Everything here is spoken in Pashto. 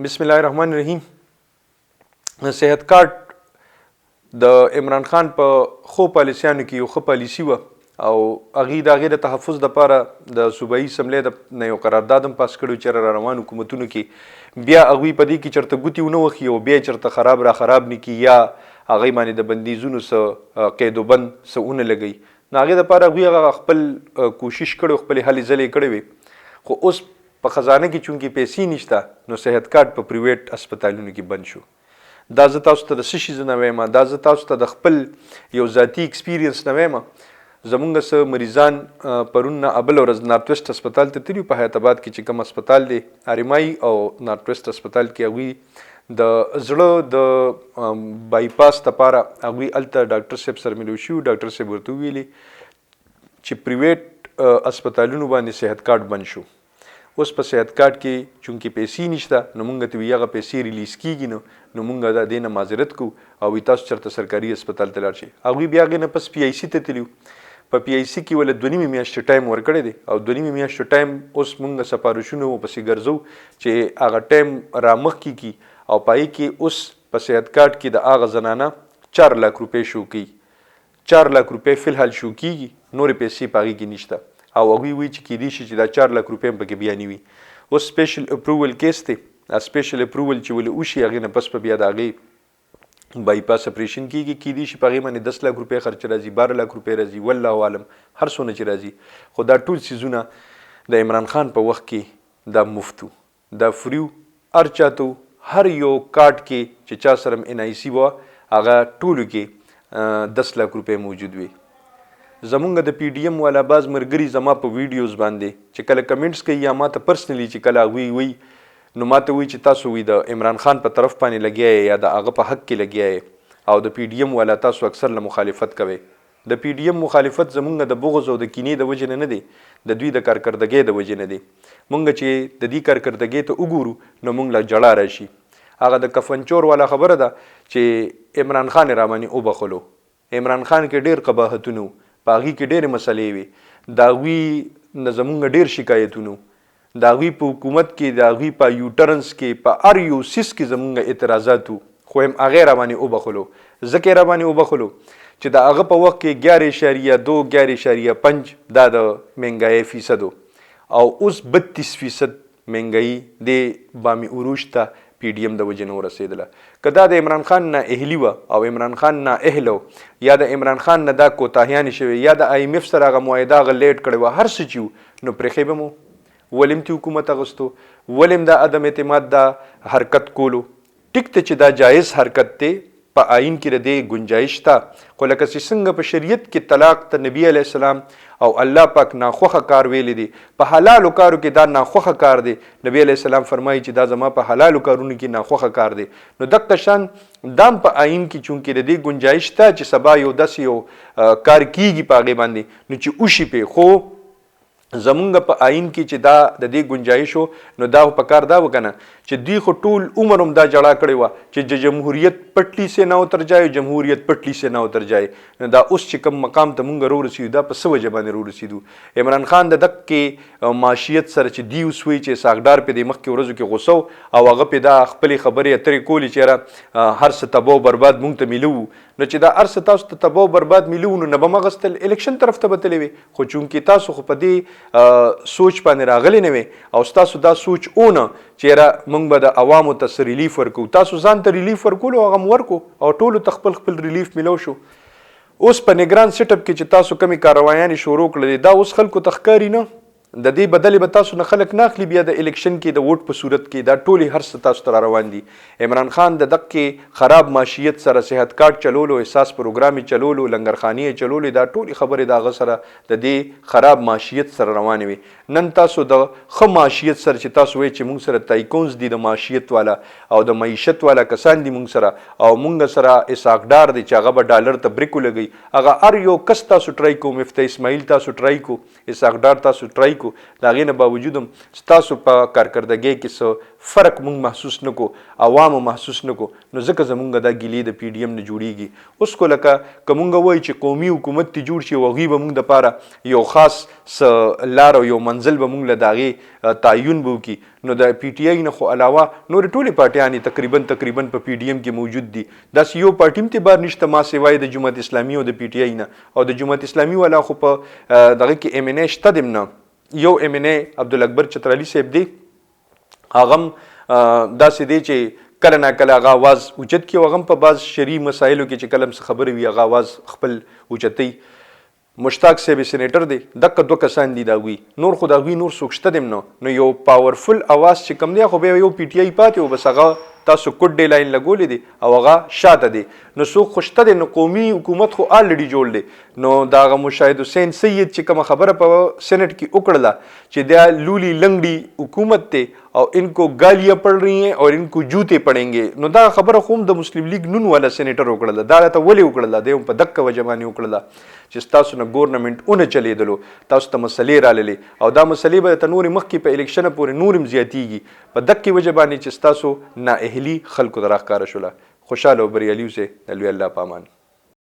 बिस्मिल्लाहिर्रहमानिर्रहीम। सेहत कार्ड د عمران خان په خو پالیسیانو کې یو ښه پالیسي وه او هغې د هغې د تحفظ دپاره د صوبایي اسمبلۍ نه یو قرارداد هم پاس کړی چې را روان حکومتونو کې بیا هغوی په دې کې چېرته ګوتې ونه وښي او بیا یې چېرته خراب نه کړي یا هغوی باندې د بندیزونو څه قید و بند څه ونه لګوي. نو هغې دپاره هغوی هغه خپل کوشش کړی خپلې هلې ځلې کړې وې خو اوس په خزانه کې چونکې پیسې نشته نو صحت کارت په پریویټ هسپتالونو کې بند شو. دا زه تاسو ته د څه شي نه وایم، دا زه تاسو ته د خپل یو ذاتي ایکسپیرینس نه وایم. زمونږ څه مریضان پرون نه بله ورځ نارت ویسټ هسپتال ته تللي په حیات آباد کې چې کوم هسپتال دی آرمایي او نارت ویسټ هسپتال کې هغوی د زړه د بایپاس دپاره هغوی هلته ډاکټر صاحب سره ملو شي. ډاکټر صاحب ورته وویلي چې پریویټ هسپتالونو باندې صحت کارت بند شو. اوس په صحت کارت کې چونکې پیسې نشته نو مونږ ته وي هغه پیسې ریلیز کېږي نو مونږ د دې نه معذرت کوو او وي تاسو چېرته سرکاري هسپتال ته لاړ شئ. هغوی بیا هغې نه پس پی آی سی ته تللي وو. په پی آی سی کې ولې 2.5 میاشتې ټایم ورکړی دی او 2.5 میاشتو ټایم اوس مونږ سپارښونه ورپسې ګرځو چې هغه ټایم رامخکې کړي او په هغې کې اوس په صحت کارت کې د هغه زنانه 4 لک روپۍ شو کوي. 4 لک روپۍ فی الحال شو کېږي، نورې پیسې په هغې کې نشته او هغوی وایي چې کیدای شي چې دا 4 لک روپۍ هم پکې بیا نه وي. اوس سپیشل اپروول کیس دی، سپیشل اپروول چې ولې وشي هغې نه پس په بیا د هغې بایپاس اپریشن کېږي. کیدای شي په هغې باندې 10 لک روپۍ خرچ راځي، 12 لک روپۍ راځي، والله عالم هر څونه چې راځي. خو دا ټول څیزونه د عمران خان په وخت کې دا مفت و، دا فری و. هر چاته هر یو کارت کې چې چا سره ان آی سی وه هغه ټولو کې 10 لک روپۍ موجود وي. زمونږ د پی ډي ایم والا باز ملګري زما په ویډیوز باندې چې کله کمنټس کوي یا ماته پرسنلی چې کله هغوی وایي نو ماته وایي چې تاسو وایي د عمران خان په طرف باندې لګیا یا د هغه په حق کې لګیا او د پی ډي ایم والا تاسو اکثر له مخالفت کوئ. د پی ډي ایم مخالفت زمونږ د بغض او د کینې د وجې نه دی، د دوی د کارکردګۍ د وجې نه دی. مونږ چې د دې کارکردګۍ ته وګورو نو مونږ له جړا راشي. هغه د کفنچور والا خبره ده چې عمران خان یې راباندې وبخلو. عمران خان کې ډېر قباحتونه په هغې کې ډېرې مسلې وي، د هغوی نه زمونږ ډېر شکایتونه، د هغوی په حکومت کې، د هغوی په یوټرنس کې، په هر یو څیز کې زمونږ اعتراضات وو. خو هم هغې راباندې وبخلو. ځکه یې راباندې وبخلو چې د هغه په وخت کې 11.2 11.5 دا د مهنګایۍ فیصد او اوس 32% مهنګایي د بامي عروج ته پی ډي ایم د وجې نه ورسېدله. که دا د عمران خان نه اهلي وه او عمران خان نه اهل یا د عمران خان نه دا کوتاهیانې شوې یا د آی ایم ایف سره هغه معاهده هغه لیټ کړی وه، هر څه چې وو نو پرېښی به مو ولې م حکومت اغوستو، ولې م دا عدم اعتماد دا حرکت کولو. ټیک ته چې دا جایز حرکت دی، په آئین کې د دې گنجایش شته، خو لکه چې څنګه په شریعت کې طلاق ته نبی علیه السلام او الله پاک ناخوښه کار ویلی دی، په حلالو کارو کې دا ناخوښه کار دی. نبی علیه السلام فرمایي چې دا زما په حلالو کارونو کې ناخوښه کار دی. نو دغه شان دام په آئین کې چونکې د دې گنجایش شته چې سبا یو داسې یو کار کیږي په هغې باندې نو چې وشي پې. خو زمونږ په آئین کې چې دا د دې گنجایش و نو دا په کار دا وکنه چې دوی خو ټول عمر هم دا جړا کړې وه چې جمهوریت پټلی سے نہ اتر جائے، جمهوریت پټلی سے نہ اتر جائے. نو دا اوس چې کوم مقام ته مونږ رورسېدو دا په څه وجه باندې رورسېدو؟ عمران خان د دقې معاشیت سره چې دی اوس وایي چې ساګدار پې د مخکې ورځو کې غوسه او هغه پې دا خپلې خبرې اترې کولې چې یاره هر څه تباه و برباد مونږ ته میلو. نو چې دا هر څه تاسو ته تباه و برباد میلو نو نه به م اخیستل، الیکشن طرف ته به تللی وې. خو چونکې تاسو خو په دې سوچ باندې راغلی نه وې او ستاسو دا سوچ اونه چې یاره موږ به د عوامو ته څه ریلیف ورکو، تاسو ځان ته ریلیف ورکولو هغه م ورکو او ټولو ته خپل ریلیف میلو شو. اوس په نګران سیټ اپ کې چې تاسو کمې کاروایانې شروع کړلې دا اوس خلکو ته ښکاري نه، د دې بدلې به تاسو نه خلک نه اخلي. بیا د الیکشن کې د ووټ په صورت کې دا ټولې هر څه تاسو ته را روان دي. عمران خان د دقې خراب معاشیت سره صحت کارت چلولو، احساس پروګرام یې چلولو، لنګرخانې یې چلولې، دا ټولې خبرې د هغه سره د دې خراب معاشیت سره روانې وي. نن تاسو د ښه معاشیت سره چې تاسو وایئ چې موږ سره تایکونز دي د معاشیت والا او د معیشت والا کسان دي موږ سره او موږ سره اسحاقدار دی چې هغه به ډالر ته بریک ولګوي، هغه هر یو کس تاسو ټرای کو، مفتي اسماعیل تاسو ټرای کو، اسحاقدار تاسو ټرای کو د هغې نه باوجود هم ستاسو په کارکردګۍ کې څه فرق موږ محسوس نه کو عوامو محسوس نه کو نو ځکه زمونږ دا ګیلې د پی ډي ایم نه جوړیږي. اوس کو لکه که مونږ وایو چې قومي حکومت تی جوړ شي او هغوی به مونږ دپاره یو خاص څه لار او یو منزل به مونږ له د هغې تعین به وکړي نو د پی ټي آی نه خو علاوه نورې ټولې پارټیانې تقریبا په پی ډي ایم کې موجود دي. داسې یو پارټي هم تې بار نشته ما سوای د جماعت اسلامي او د پی ټي آی نه. او د جماعت اسلامي والا خو په دغه کې ایم ان ای شته دم نه. یو ایم ان ای عبدالاکبر چترالی صاحب دی هغه هم داسې دی چې کله نه کله هغه آواز اوچت کړي او هغه هم په بعض شرعي مسایلو کې چې کله هم څه خبرې وي هغه آواز خپل اوچتوي. مشتاق صاحب سینیټر دی دغه دوه کسان دي د هغوی نور خو د هغوی نور څوک شته دم نو یو پاورفل آواز چې کوم دی خو بیا یو پی ټي آی پاتې و بس هغه تاسو کوډ ډی لاین لګولې دي او هغه شاته دی نو څوک خو شته دی نو قومي حکومت خو آلریډي جوړ دی نو د هغه مشاهد حسین سید چې کومه خبره په سینټ کې وکړله چې دا لولی لنګړي حکومت دی او انکو گالیاں پڑ رہی ہیں اور انکو جوتے پڑیں گے نو دا خبره خو د مسلم لیگ نون والا سینیټر وکړله دا ته ولې وکړله دی په دقه وجه باندې وکړله چې تاسو نه ګورنمنت اون چلیدلو تاسو ته مسلې راللې او دا مسلې به ته نورې مخکې په الیکشن پورې نور هم زیاتیږي په دقه وجه باندې چې تاسو نااهلي خلکو ته راښکاره شوله. خوشحاله او بریالي اوسئ د لوی الله په امان.